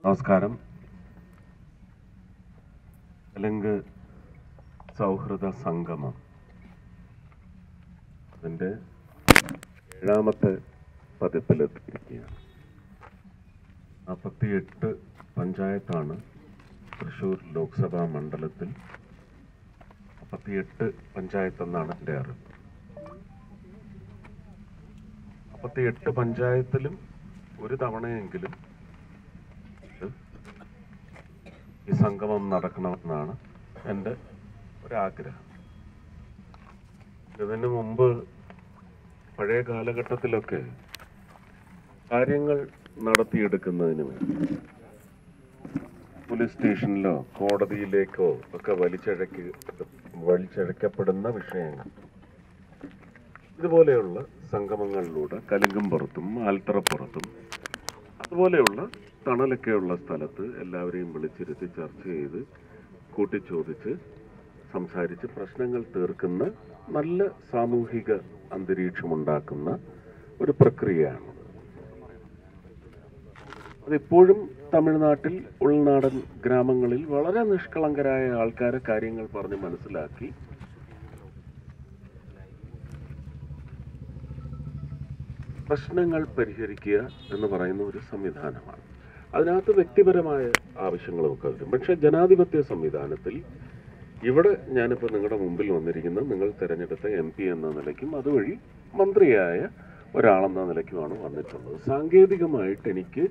നമസ്കാരം. തെലുങ്ക് സൗഹൃദ സംഗമം അതിൻ്റെ 7ാമത്തെ പതിപ്പിലെത്തിയിരിക്കുകയാണ്. 48 പഞ്ചായത്താണ് തൃശ്ശൂർ ലോക്സഭാ മണ്ഡലത്തിൽ. 48 പഞ്ചായത്തെന്നാണ് എൻ്റെ അറിവ്. 48 പഞ്ചായത്തിലും ഒരു തവണയെങ്കിലും ഈ സംഗമം നടക്കണമെന്നാണ് എൻ്റെ ഒരാഗ്രഹം. ഇതിനു മുമ്പ് പഴയ കാലഘട്ടത്തിലൊക്കെ കാര്യങ്ങൾ നടത്തിയെടുക്കുന്നതിന് വേണ്ടി പോലീസ് സ്റ്റേഷനിലോ കോടതിയിലേക്കോ ഒക്കെ വലിച്ചഴക്കപ്പെടുന്ന വിഷയങ്ങൾ ഇതുപോലെയുള്ള സംഗമങ്ങളിലൂടെ കലുങ്കുംപുറത്തും ആൽത്തറപ്പുറത്തും അതുപോലെയുള്ള തണലൊക്കെയുള്ള സ്ഥലത്ത് എല്ലാവരെയും വിളിച്ചിരുത്തി ചർച്ച ചെയ്ത് കൂട്ടിച്ചോദിച്ച് സംസാരിച്ച് പ്രശ്നങ്ങൾ തീർക്കുന്ന നല്ല സാമൂഹിക അന്തരീക്ഷമുണ്ടാക്കുന്ന ഒരു പ്രക്രിയയാണ്. അതിപ്പോഴും തമിഴ്നാട്ടിൽ ഉൾനാടൻ ഗ്രാമങ്ങളിൽ വളരെ നിഷ്കളങ്കരായ ആൾക്കാരെ കാര്യങ്ങൾ പറഞ്ഞ് മനസ്സിലാക്കി പ്രശ്നങ്ങൾ പരിഹരിക്കുക എന്ന് പറയുന്ന ഒരു സംവിധാനമാണ്. അതിനകത്ത് വ്യക്തിപരമായ ആവശ്യങ്ങളുമൊക്കെ വരും. പക്ഷെ ജനാധിപത്യ സംവിധാനത്തിൽ ഇവിടെ ഞാനിപ്പോൾ നിങ്ങളുടെ മുമ്പിൽ വന്നിരിക്കുന്ന നിങ്ങൾ തിരഞ്ഞെടുത്ത MP എന്ന നിലയ്ക്കും അതുവഴി മന്ത്രിയായ ഒരാളെന്ന നിലയ്ക്കുമാണ് വന്നിട്ടുള്ളത്. സാങ്കേതികമായിട്ട് എനിക്ക്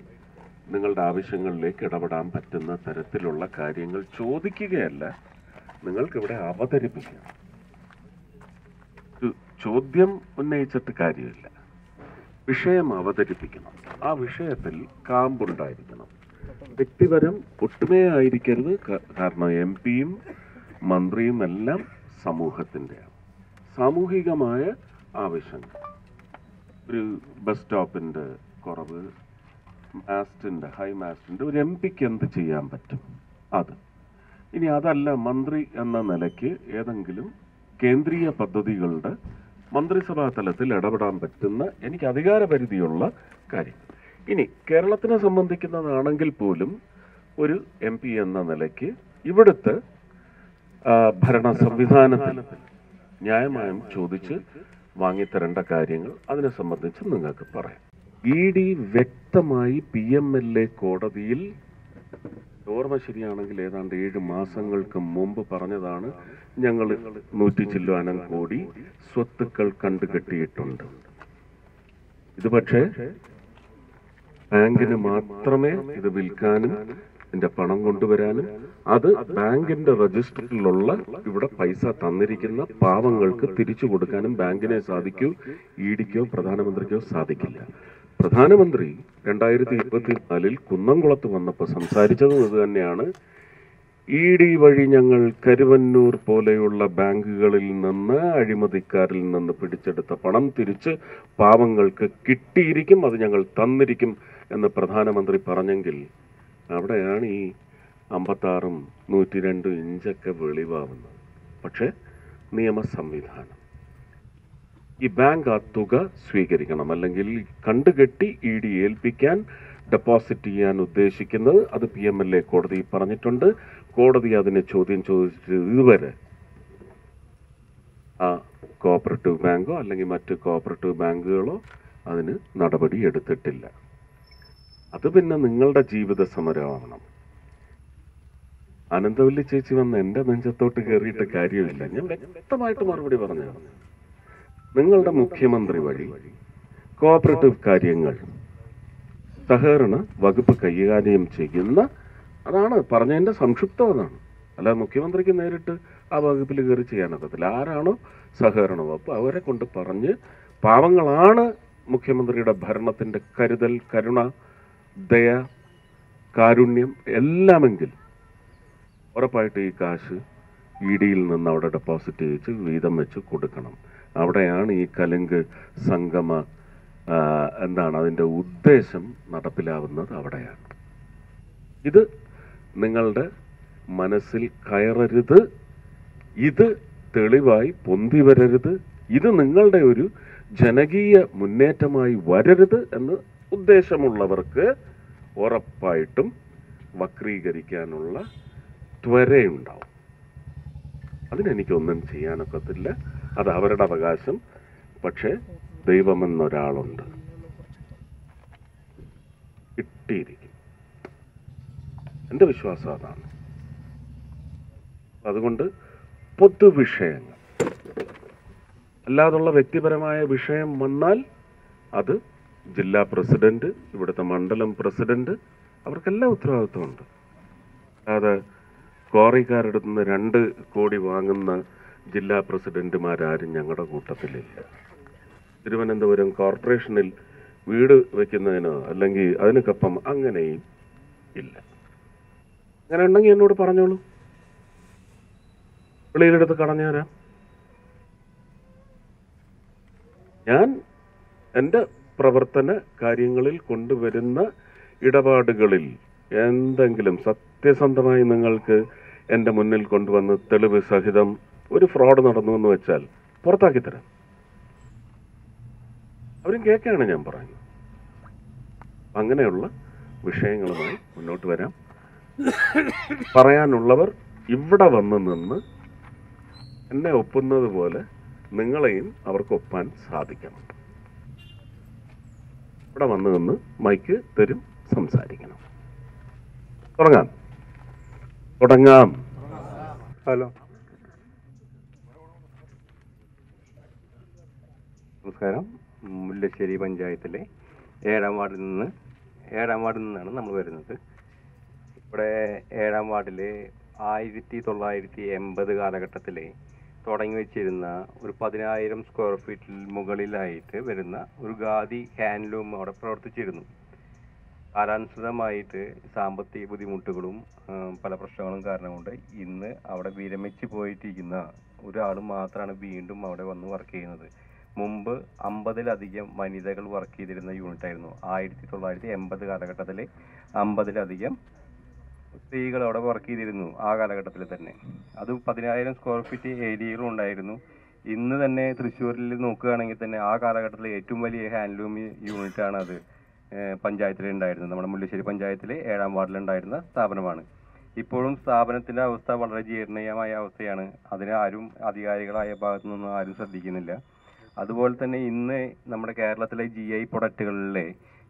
നിങ്ങളുടെ ആവശ്യങ്ങളിലേക്ക് ഇടപെടാൻ പറ്റുന്ന തരത്തിലുള്ള കാര്യങ്ങൾ ചോദിക്കുകയല്ല, നിങ്ങൾക്കിവിടെ അവതരിപ്പിക്കാം. ഒരു ചോദ്യം ഉന്നയിച്ചിട്ട് കാര്യമില്ല, വിഷയം അവതരിപ്പിക്കണം. ആ വിഷയത്തിൽ കാമ്പുണ്ടായിരിക്കണം. വ്യക്തിപരം ഒട്ടുമേ ആയിരിക്കരുത്. കാരണം MP-യും മന്ത്രിയും എല്ലാം സമൂഹത്തിൻ്റെയാണ്. സാമൂഹികമായ ആവശ്യങ്ങൾ, ഒരു ബസ് സ്റ്റോപ്പിൻ്റെ കുറവ്, ഹൈ മാസ്റ്റിൻ്റെ ഒരു MP-ക്ക് എന്ത് ചെയ്യാൻ പറ്റും അത്. ഇനി അതല്ല, മന്ത്രി എന്ന നിലയ്ക്ക് ഏതെങ്കിലും കേന്ദ്രീയ പദ്ധതികളുടെ മന്ത്രിസഭാ തലത്തിൽ ഇടപെടാൻ പറ്റുന്ന എനിക്ക് അധികാരപരിധിയുള്ള കാര്യം. ഇനി കേരളത്തിനെ സംബന്ധിക്കുന്നതാണെങ്കിൽ പോലും ഒരു MP എന്ന നിലയ്ക്ക് ഇവിടുത്തെ ഭരണ സംവിധാനത്തിൽ ന്യായമായും ചോദിച്ച് വാങ്ങിത്തരേണ്ട കാര്യങ്ങൾ അതിനെ സംബന്ധിച്ച് നിങ്ങൾക്ക് പറയാം. ED വ്യക്തമായി PMLA കോടതിയിൽ, ഓർമ്മ ശരിയാണെങ്കിൽ ഏതാണ്ട് 7 മാസങ്ങൾക്ക് മുമ്പ് പറഞ്ഞതാണ്, ഞങ്ങൾ 100 ചില്ലാനം കോടി സ്വത്തുക്കൾ കണ്ടുകെട്ടിയിട്ടുണ്ട്. ഇത് പക്ഷേ ബാങ്കിന് മാത്രമേ ഇത് വിൽക്കാനും ഇതിന്റെ പണം കൊണ്ടുവരാനും അത് ബാങ്കിന്റെ രജിസ്റ്ററിലുള്ള ഇവിടെ പൈസ തന്നിരിക്കുന്ന പാവങ്ങൾക്ക് തിരിച്ചു കൊടുക്കാനും ബാങ്കിനെ സാധിക്കൂ, EDക്കോ പ്രധാനമന്ത്രിക്കോ സാധിക്കില്ല. പ്രധാനമന്ത്രി 2024 കുന്നംകുളത്ത് വന്നപ്പോൾ സംസാരിച്ചതും ഇത് തന്നെയാണ്. ED വഴി ഞങ്ങൾ കരുവന്നൂർ പോലെയുള്ള ബാങ്കുകളിൽ നിന്ന്, അഴിമതിക്കാരിൽ നിന്ന് പിടിച്ചെടുത്ത പണം തിരിച്ച് പാവങ്ങൾക്ക് കിട്ടിയിരിക്കും, അത് ഞങ്ങൾ തന്നിരിക്കും എന്ന് പ്രധാനമന്ത്രി പറഞ്ഞെങ്കിൽ അവിടെയാണ് ഈ 56ഉം 102 ഇഞ്ചൊക്കെ വെളിവാകുന്നത്. പക്ഷെ നിയമ സംവിധാനം, ഈ ബാങ്ക് ആ തുക സ്വീകരിക്കണം. അല്ലെങ്കിൽ കണ്ടുകെട്ടി ED ഏൽപ്പിക്കാൻ, ഡെപ്പോസിറ്റ് ചെയ്യാൻ ഉദ്ദേശിക്കുന്നത് അത് PMLA കോടതി പറഞ്ഞിട്ടുണ്ട്. കോടതി അതിനെ ചോദ്യം ചോദിച്ചിട്ട് ഇതുവരെ ആ കോഓപ്പറേറ്റീവ് ബാങ്കോ അല്ലെങ്കിൽ മറ്റ് കോഓപ്പറേറ്റീവ് ബാങ്കുകളോ അതിന് നടപടി എടുത്തിട്ടില്ല. അത് പിന്നെ നിങ്ങളുടെ ജീവിത സമരമാവണം. ആനന്ദവല്ലി ചേച്ചി വന്ന് എൻ്റെ നെഞ്ചത്തോട്ട് കയറിയിട്ട് കാര്യമില്ല. ഞാൻ വ്യക്തമായിട്ട് മറുപടി പറഞ്ഞതാണ്. നിങ്ങളുടെ മുഖ്യമന്ത്രി വഴി കോഓപ്പറേറ്റീവ് കാര്യങ്ങൾ സഹകരണ വകുപ്പ് കൈകാര്യം ചെയ്യുന്ന, അതാണ് പറഞ്ഞതിൻ്റെ സംക്ഷിപ്തം അതാണ്. അല്ല മുഖ്യമന്ത്രിക്ക് നേരിട്ട് ആ വകുപ്പിൽ കയറി ചെയ്യാനൊക്കത്തില്ല. ആരാണോ സഹകരണ വകുപ്പ് അവരെ കൊണ്ട് പറഞ്ഞ്, പാവങ്ങളാണ് മുഖ്യമന്ത്രിയുടെ ഭരണത്തിൻ്റെ കരുതൽ, കരുണ, ദയ, കാരുണ്യം എല്ലാമെങ്കിൽ ഉറപ്പായിട്ട് ഈ കാശ് EDയിൽ നിന്ന് അവിടെ ഡെപ്പോസിറ്റ് ചെയ്ത് വീതം വെച്ച് കൊടുക്കണം. അവിടെയാണ് ഈ കലുങ്ക് സംഗമ എന്താണ് അതിൻ്റെ ഉദ്ദേശം നടപ്പിലാവുന്നത് അവിടെയാണ്. ഇത് നിങ്ങളുടെ മനസ്സിൽ കയറരുത്. ഇത് തെളിവായി പൊന്തി വരരുത്. ഇത് നിങ്ങളുടെ ഒരു ജനകീയ മുന്നേറ്റമായി വരരുത് എന്ന് ഉദ്ദേശമുള്ളവർക്ക് ഉറപ്പായിട്ടും വക്രീകരിക്കാനുള്ള ത്വരയുണ്ടാവും. അതിനെനിക്കൊന്നും ചെയ്യാനൊക്കത്തില്ല. അത് അവരുടെ അവകാശം. പക്ഷേ ദൈവമെന്നൊരാളുണ്ട്, കിട്ടിയിരിക്കും. എൻ്റെ വിശ്വാസം അതാണ്. അതുകൊണ്ട് പൊതുവിഷയങ്ങൾ അല്ലാതുള്ള വ്യക്തിപരമായ വിഷയം വന്നാൽ അത് ജില്ലാ പ്രസിഡന്റ്, ഇവിടുത്തെ മണ്ഡലം പ്രസിഡന്റ്, അവർക്കെല്ലാം ഉത്തരവാദിത്വമുണ്ട്. അല്ലാതെ ക്വാറിക്കാരുടെ നിന്ന് 2 കോടി വാങ്ങുന്ന ജില്ലാ പ്രസിഡന്റുമാരാരും ഞങ്ങളുടെ കൂട്ടത്തിലില്ല. തിരുവനന്തപുരം കോർപ്പറേഷനിൽ വീട് വെക്കുന്നതിനോ അല്ലെങ്കിൽ അതിനൊപ്പം അങ്ങനെയും ഇല്ല. അങ്ങനെ ഉണ്ടെങ്കിൽ എന്നോട് പറഞ്ഞോളൂ, വെളിയിലെടുത്ത് കളഞ്ഞു തരാം. ഞാൻ എൻ്റെ പ്രവർത്തന കാര്യങ്ങളിൽ കൊണ്ടുവരുന്ന ഇടപാടുകളിൽ എന്തെങ്കിലും സത്യസന്ധമായി നിങ്ങൾക്ക് എൻ്റെ മുന്നിൽ കൊണ്ടുവന്ന് തെളിവ് സഹിതം ഒരു ഫ്രോഡ് നടന്നു എന്ന് വെച്ചാൽ പുറത്താക്കി തരാം. അവരും കേൾക്കുകയാണ് ഞാൻ പറയുന്നത്. അങ്ങനെയുള്ള വിഷയങ്ങളുമായി മുന്നോട്ട് വരാം. പറയാനുള്ളവർ ഇവിടെ വന്ന് നിന്ന് എന്നെ ഒപ്പുന്നത് പോലെ നിങ്ങളെയും അവർക്ക് ഒപ്പാൻ സാധിക്കണം. ഇവിടെ വന്ന് നിന്ന് മൈക്ക് തരും, സംസാരിക്കണം. തുടങ്ങാം. ഹലോ, നമസ്കാരം. മുല്ലശ്ശേരി പഞ്ചായത്തിലെ 7ാം വാർഡിൽ നിന്നാണ് നമ്മൾ വരുന്നത്. ഇവിടെ 7ാം വാർഡിൽ 1980 കാലഘട്ടത്തിൽ തുടങ്ങി വെച്ചിരുന്ന ഒരു 10,000 സ്ക്വയർ ഫീറ്റിൽ മുകളിലായിട്ട് വരുന്ന ഒരു ഖാദി ഹാൻഡ്ലൂം അവിടെ പ്രവർത്തിച്ചിരുന്നു. കാലാനുസൃതമായിട്ട് സാമ്പത്തിക ബുദ്ധിമുട്ടുകളും പല പ്രശ്നങ്ങളും കാരണം കൊണ്ട് ഇന്ന് അവിടെ വിരമിച്ച് പോയിട്ടിരിക്കുന്ന ഒരാൾ മാത്രമാണ് വീണ്ടും അവിടെ വന്ന് വർക്ക് ചെയ്യുന്നത്. മുമ്പ് 50-ലധികം വനിതകൾ വർക്ക് ചെയ്തിരുന്ന യൂണിറ്റായിരുന്നു. 1980 കാലഘട്ടത്തിൽ 50-ലധികം സ്ത്രീകൾ അവിടെ വർക്ക് ചെയ്തിരുന്നു ആ കാലഘട്ടത്തിൽ തന്നെ. അത് 10,000 സ്ക്വയർ ഫീറ്റ് ഏരിയകളും ഉണ്ടായിരുന്നു. ഇന്ന് തന്നെ തൃശ്ശൂരിൽ നോക്കുകയാണെങ്കിൽ തന്നെ ആ കാലഘട്ടത്തിലെ ഏറ്റവും വലിയ ഹാൻഡ്ലൂം യൂണിറ്റാണ് അത് പഞ്ചായത്തിൽ ഉണ്ടായിരുന്നത്. നമ്മുടെ മുല്ലശ്ശേരി പഞ്ചായത്തിൽ 7ാം വാർഡിലുണ്ടായിരുന്ന സ്ഥാപനമാണ്. ഇപ്പോഴും സ്ഥാപനത്തിൻ്റെ അവസ്ഥ വളരെ ജീർണീയമായ അവസ്ഥയാണ്. അതിനെ ആരും അധികാരികളായ ഭാഗത്തു നിന്നും ആരും ശ്രദ്ധിക്കുന്നില്ല. അതുപോലെ തന്നെ ഇന്ന് നമ്മുടെ കേരളത്തിലെ GI പ്രൊഡക്റ്റുകളിലെ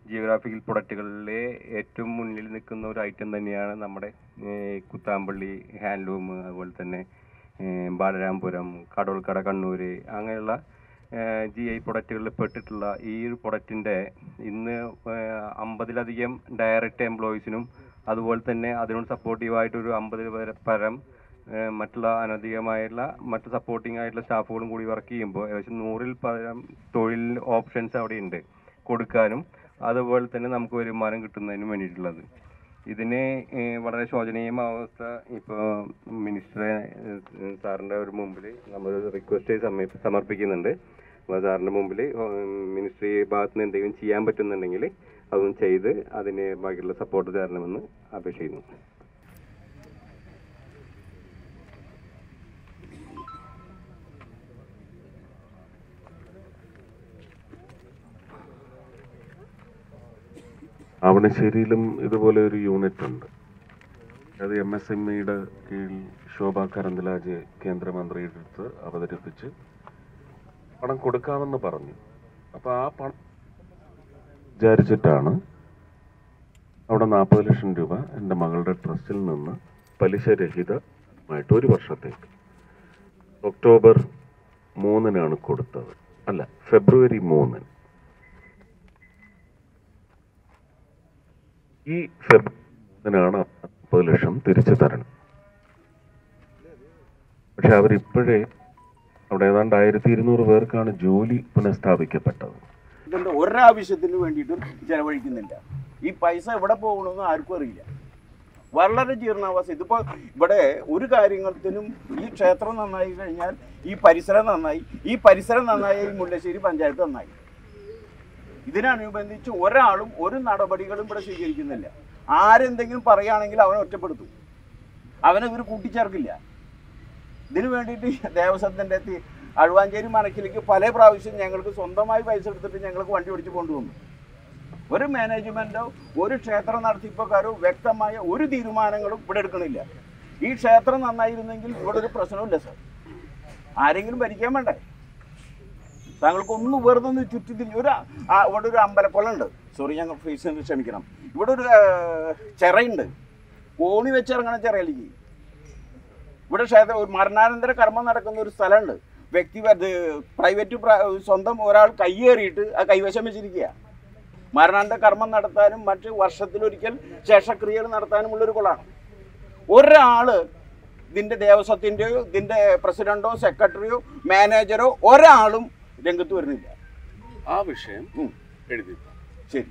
ജിയോഗ്രാഫിക്കൽ പ്രൊഡക്റ്റുകളിലെ ഏറ്റവും മുന്നിൽ നിൽക്കുന്ന ഒരു ഐറ്റം തന്നെയാണ് നമ്മുടെ കുത്താമ്പള്ളി ഹാൻഡ്ലൂം. അതുപോലെ തന്നെ ബാലരാമപുരം, കടോൽക്കട, കണ്ണൂർ, അങ്ങനെയുള്ള GI പ്രൊഡക്റ്റുകളിൽ പെട്ടിട്ടുള്ള ഈ ഒരു പ്രൊഡക്റ്റിൻ്റെ ഇന്ന് 50-ലധികം ഡയറക്റ്റ് എംപ്ലോയീസിനും അതുപോലെ തന്നെ അതിനോട് സപ്പോർട്ടീവായിട്ടൊരു 50 പരം മറ്റുള്ള അനധികമായുള്ള മറ്റ് സപ്പോർട്ടിംഗ് ആയിട്ടുള്ള സ്റ്റാഫുകളും കൂടി വർക്ക് ചെയ്യുമ്പോൾ ഏകദേശം 100-ൽ പരം തൊഴിൽ ഓപ്ഷൻസ് അവിടെ ഉണ്ട് കൊടുക്കാനും അതുപോലെ തന്നെ നമുക്ക് വരുമാനം കിട്ടുന്നതിനും വേണ്ടിയിട്ടുള്ളത്. ഇതിന് വളരെ ശോചനീയമായ അവസ്ഥ ഇപ്പോൾ മിനിസ്റ്ററെ സാറിൻ്റെ ഒരു മുമ്പിൽ നമ്മളൊരു റിക്വസ്റ്റ് സമർപ്പിക്കുന്നുണ്ട്. അപ്പോൾ സാറിൻ്റെ മുമ്പിൽ മിനിസ്ട്രി ഭാഗത്ത് നിന്ന് എന്തെങ്കിലും ചെയ്യാൻ പറ്റുന്നുണ്ടെങ്കിൽ അതൊന്നും ചെയ്ത് അതിന് ബാക്കിയുള്ള സപ്പോർട്ട് തരണമെന്ന് അപേക്ഷിക്കുന്നു. ആവണശ്ശേരിയിലും ഇതുപോലെ ഒരു യൂണിറ്റ് ഉണ്ട്. അത് MSMEയുടെ കീഴിൽ ശോഭ കരന്തലാജെ കേന്ദ്രമന്ത്രിയുടെ അടുത്ത് അവതരിപ്പിച്ച് പണം കൊടുക്കാമെന്ന് പറഞ്ഞു. അപ്പോൾ ആ പണം വിചാരിച്ചിട്ടാണ് അവിടെ 40 ലക്ഷം രൂപ എൻ്റെ മകളുടെ ട്രസ്റ്റിൽ നിന്ന് പലിശരഹിതമായിട്ട് 1 വർഷത്തേക്ക് ഒക്ടോബർ 3-നാണ് കൊടുത്തത്. അല്ല, ഫെബ്രുവരി 3-ന്. ഈ ഫെബ്രുവരിനാണ് 40 ലക്ഷം തിരിച്ചു തരണം. പക്ഷെ അവരിപ്പോഴേ അവിടെ ഏതാണ്ട് 1200 പേർക്കാണ് ജോലി പുനഃസ്ഥാപിക്കപ്പെട്ടത്. ഇതിന്റെ ഒരാവശ്യത്തിന് വേണ്ടിയിട്ടും ചെലവഴിക്കുന്നില്ല. ഈ പൈസ എവിടെ പോകണമെന്ന് ആർക്കും അറിയില്ല. വളരെ ജീർണാവസ്ഥ. ഇതിപ്പോൾ ഇവിടെ ഒരു കാര്യങ്ങൾക്കും ഈ ക്ഷേത്രം നന്നായി കഴിഞ്ഞാൽ ഈ പരിസരം നന്നായി, ഈ പരിസരം നന്നായി ഈ മുല്ലശ്ശേരി പഞ്ചായത്ത് നന്നായി. ഇതിനനുബന്ധിച്ച് ഒരാളും ഒരു നടപടികളും ഇവിടെ സ്വീകരിക്കുന്നില്ല. ആരെന്തെങ്കിലും പറയുകയാണെങ്കിൽ അവനെ ഒറ്റപ്പെടുത്തും. അവനെ ഇവർ കൂട്ടിച്ചേർക്കില്ല. ഇതിനു വേണ്ടിയിട്ട് ദേവസ്വത്തിൻ്റെ അഴുവാഞ്ചേരി മനക്കിലേക്ക് പല പ്രാവശ്യം ഞങ്ങൾക്ക് സ്വന്തമായി പൈസ എടുത്തിട്ട് ഞങ്ങൾക്ക് വണ്ടി ഓടിച്ച് കൊണ്ടുവന്നു. ഒരു മാനേജ്മെൻറ്റോ ഒരു ക്ഷേത്ര നടത്തിപ്പക്കാരോ വ്യക്തമായ ഒരു തീരുമാനങ്ങളും ഇവിടെ എടുക്കണില്ല. ഈ ക്ഷേത്രം നന്നായിരുന്നെങ്കിൽ ഇവിടെ ഒരു പ്രശ്നമില്ല സാർ. ആരെങ്കിലും ഭരിക്കാൻ വേണ്ടേ? താങ്കൾക്കൊന്നും വെറുതെ ഒന്ന് ചുറ്റിത്തിരിഞ്ഞ് ഇവിടെ ഒരു അമ്പലക്കുളമുണ്ട്, സോറി ഞങ്ങൾ ഫേസ് ക്ഷമിക്കണം, ഇവിടെ ഒരു ചിറയുണ്ട്, കോണി വെച്ചിറങ്ങണ ചിറയിലേക്ക്. ഇവിടെ ക്ഷേത്രം ഒരു മരണാനന്തര കർമ്മം നടക്കുന്ന ഒരു സ്ഥലമുണ്ട്. പ്രൈവറ്റ് സ്വന്തം ഒരാൾ കയ്യേറിയിട്ട് ആ കൈവശം വെച്ചിരിക്കുക. മരണാനന്തര കർമ്മം നടത്താനും മറ്റ് വർഷത്തിലൊരിക്കൽ ശേഷക്രിയകൾ നടത്താനുമുള്ളൊരു കുളമാണ്. ഒരാൾ ഇതിൻ്റെ ദേവസ്വത്തിൻ്റെയോ ഇതിൻ്റെ പ്രസിഡന്റോ സെക്രട്ടറിയോ മാനേജറോ ഒരാളും രംഗത്ത് വരുന്നില്ല. ആ വിഷയം എഴുതി ശരി,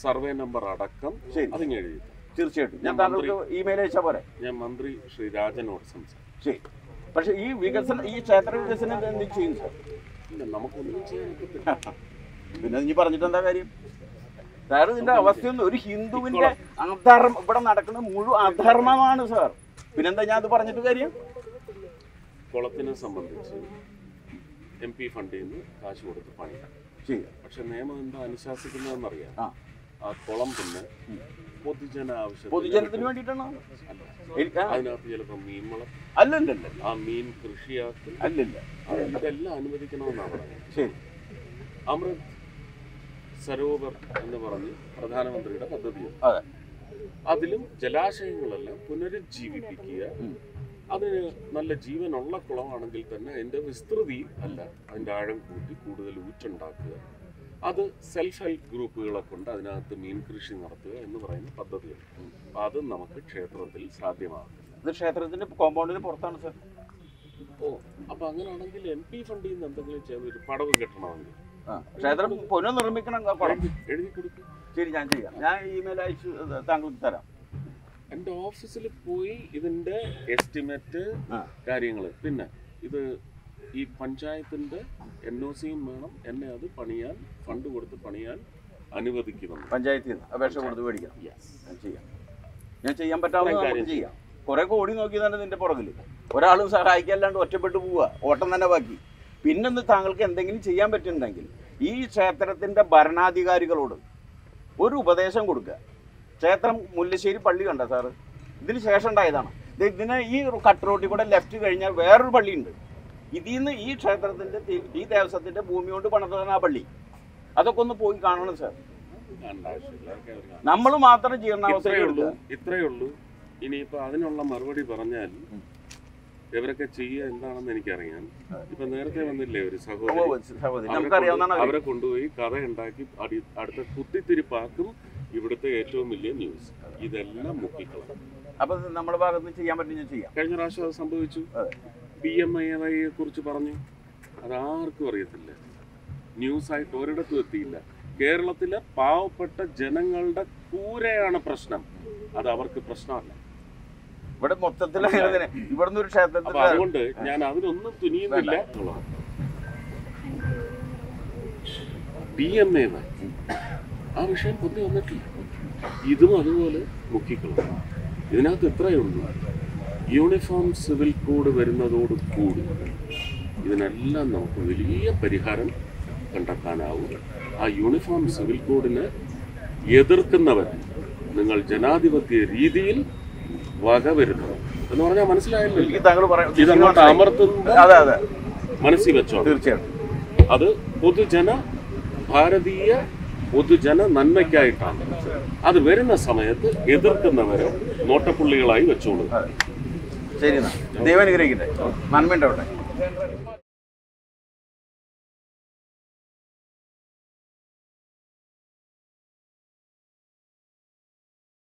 സർവേ നമ്പർ അടക്കം ശരി, അതിങ്ങ് എഴുതി തീർച്ചയായിട്ടും. ഞാൻ താങ്കൾക്ക് ഇമെയിൽ അയച്ചാൽ പോരെ? ഞാൻ മന്ത്രി ശ്രീ രാജനോട് സംസാരിച്ചു. ശരി, പക്ഷെ ഈ വികസനം, ഈ ക്ഷേത്ര വികസനം എന്ത് ചെയ്യും സാർ? ഇല്ല, നമുക്കൊന്നും ചെയ്യാൻ പറ്റില്ല. പിന്നെ ഇനി പറഞ്ഞിട്ട് എന്താ കാര്യം സാർ? ഇതിന്റെ അവസ്ഥയൊന്നും ഒരു ഹിന്ദുവിന്റെ അധർമ്മം ഇവിടെ നടക്കുന്ന മുഴുവൻ അധർമ്മമാണ് സാർ. പിന്നെന്താ ഞാൻ അത് പറഞ്ഞിട്ട് കാര്യം? കുളത്തിനെ സംബന്ധിച്ച് MP ഫണ്ടിൽ നിന്ന് കാശ് കൊടുത്ത് പണിയാം. പക്ഷെ നിയമം എന്താ അനുശാസിക്കുന്നതെന്നറിയാം. ആ കുളം പിന്നെ പൊതുജനത്തിന് വേണ്ടിയിട്ടാണ്. അതിനകത്ത് ചിലപ്പോൾ മീൻ വളം അല്ലല്ല, ആ മീൻ കൃഷിയാക്കി അല്ലല്ല, ഇതെല്ലാം അനുവദിക്കണമെന്നാണ് പറയുന്നത്. ശരി, അമൃത് സരോവർ എന്ന് പറഞ്ഞ് പ്രധാനമന്ത്രിയുടെ പദ്ധതിയാണ്. അതെ, അതിലും ജലാശയങ്ങളെല്ലാം പുനരുജ്ജീവിപ്പിക്കുക. അതിന് നല്ല ജീവനുള്ള കുളമാണെങ്കിൽ തന്നെ അതിൻ്റെ വിസ്തൃതി അല്ല, അതിൻ്റെ ആഴം കൂട്ടി കൂടുതൽ ഊറ്റുണ്ടാക്കുക. അത് സെൽഫ് ഹെൽപ്പ് ഗ്രൂപ്പുകളെ കൊണ്ട് അതിനകത്ത് മീൻ കൃഷി നടത്തുക എന്ന് പറയുന്ന പദ്ധതിയാണ്. അത് നമുക്ക് ക്ഷേത്രത്തിൽ സാധ്യമാകും. ഇത് ക്ഷേത്രത്തിന്റെ കോമ്പൗണ്ടിന് പുറത്താണ് സാർ. അപ്പൊ അങ്ങനെയാണെങ്കിൽ MP ഫണ്ടിൽ നിന്ന് എന്തെങ്കിലും ചെയ്ത് ഒരു പടവ് കെട്ടണമെങ്കിൽ ക്ഷേത്രം പുനർനിർമ്മിക്കണം, എഴുതി കൊടുക്കും. ശരി, ഞാൻ ചെയ്യാം. ഞാൻ ഇമെയിൽ അയച്ചു താങ്കൾക്ക് തരാം. എൻ്റെ ഓഫീസിൽ പോയി ഇതിന്റെ എസ്റ്റിമേറ്റ് കാര്യങ്ങൾ, പിന്നെ ഇത് ഈ പഞ്ചായത്തിന്റെ NOCയും വേണം. എന്നെ അത് പണിയാൻ ഫണ്ട് കൊടുത്ത് പണിയാൻ അനുവദിക്കണം. പഞ്ചായത്തിൽ നിന്ന് അപേക്ഷ കൊടുത്ത് മേടിക്കണം. ഞാൻ ചെയ്യാൻ പറ്റാവുന്ന കാര്യം ചെയ്യാം. കുറെ കോടി നോക്കി തന്നെ നിന്റെ പുറകിൽ ഒരാളും സഹായിക്കല്ലാണ്ട് ഒറ്റപ്പെട്ടു പോവുക, ഓട്ടം തന്നെ ബാക്കി. പിന്നൊന്ന് താങ്കൾക്ക് എന്തെങ്കിലും ചെയ്യാൻ പറ്റുന്നുണ്ടെങ്കിൽ ഈ ക്ഷേത്രത്തിന്റെ ഭരണാധികാരികളോട് ഒരു ഉപദേശം കൊടുക്കുക. ക്ഷേത്രം മുല്ലശ്ശേരി പള്ളി കണ്ട സാറ്, ഇതിന് ശേഷം ഉണ്ടായതാണ്. ഇതിന് ഈ കട്ട് റോട്ടിൽ കൂടെ ലെഫ്റ്റ് കഴിഞ്ഞാൽ വേറൊരു പള്ളിയുണ്ട്. ഇതിൽ നിന്ന് ഈ ക്ഷേത്രത്തിന്റെ ഈ ദേവസ്വത്തിന്റെ ഭൂമി കൊണ്ട് പണിതാണ് ആ പള്ളി. അതൊക്കെ ഒന്ന് പോയി കാണണം സാർ. നമ്മൾ മാത്രം ജീർണാവസ്ഥയുള്ളൂ. ഇത്രയേ ഉള്ളൂ. ഇനിയിപ്പോ അതിനുള്ള മറുപടി പറഞ്ഞാൽ ഇവരൊക്കെ ചെയ്യുക എന്താണെന്ന് എനിക്കറിയാം. ഇപ്പൊ നേരത്തെ വന്നില്ലേ ഒരു സഹോദരി, അവരെ കൊണ്ടുപോയി കഥ ഉണ്ടാക്കി അടുത്ത കുത്തിത്തിരിപ്പാക്കും ഇവിടുത്തെ ഏറ്റവും വലിയ ന്യൂസ്. ഇതെല്ലാം മുക്കിക്കളാം. അപ്പൊ നമ്മുടെ ഭാഗത്ത് ചെയ്യാൻ പറ്റും, ചെയ്യാം. കഴിഞ്ഞ പ്രാവശ്യം അത് സംഭവിച്ചു. PMAY കുറിച്ച് പറഞ്ഞു, അതാർക്കും അറിയത്തില്ല. ന്യൂസായിട്ട് ഒരിടത്തും എത്തിയില്ല. കേരളത്തിലെ പാവപ്പെട്ട ജനങ്ങളുടെ കൂരയാണ് പ്രശ്നം, അത് അവർക്ക് പ്രശ്നമല്ല. ഇവിടെ മൊത്തത്തിൽ ഇവിടുന്ന് ഒരു ക്ഷേത്രത്തിൽ. അതുകൊണ്ട് ഞാൻ അതിനൊന്നും തുനിയുന്നില്ല. PMAY ആ വിഷയം പൊന്തി വന്നിട്ടില്ല. ഇതും അതുപോലെ മുക്കിക്കളും. ഇതിനകത്ത് എത്രയേ ഉള്ളൂ, യൂണിഫോം സിവിൽ കോഡ് വരുന്നതോട് കൂടി ഇതിനെല്ലാം നമുക്ക് വലിയ പരിഹാരം കണ്ടെത്താനാവും. ആ യൂണിഫോം സിവിൽ കോഡിനെ എതിർക്കുന്നവർ നിങ്ങൾ ജനാധിപത്യ രീതിയിൽ വകവരുത്തണം എന്ന് പറഞ്ഞാൽ മനസ്സിലായല്ലോ. ഇതങ്ങോട്ട് അമർത്തുന്നത് മനസ്സിൽ വെച്ചോ. തീർച്ചയായിട്ടും അത് ഭാരതീയ പൊതുജന നന്മയ്ക്കായിട്ടാണ്. അത് വരുന്ന സമയത്ത് എതിർക്കുന്നവരെ നോട്ടപ്പുള്ളികളായി വെച്ചോളൂ. ശരി, ദൈവം അനുഗ്രഹിക്കട്ടെ, നന്മയുണ്ടാവട്ടെ.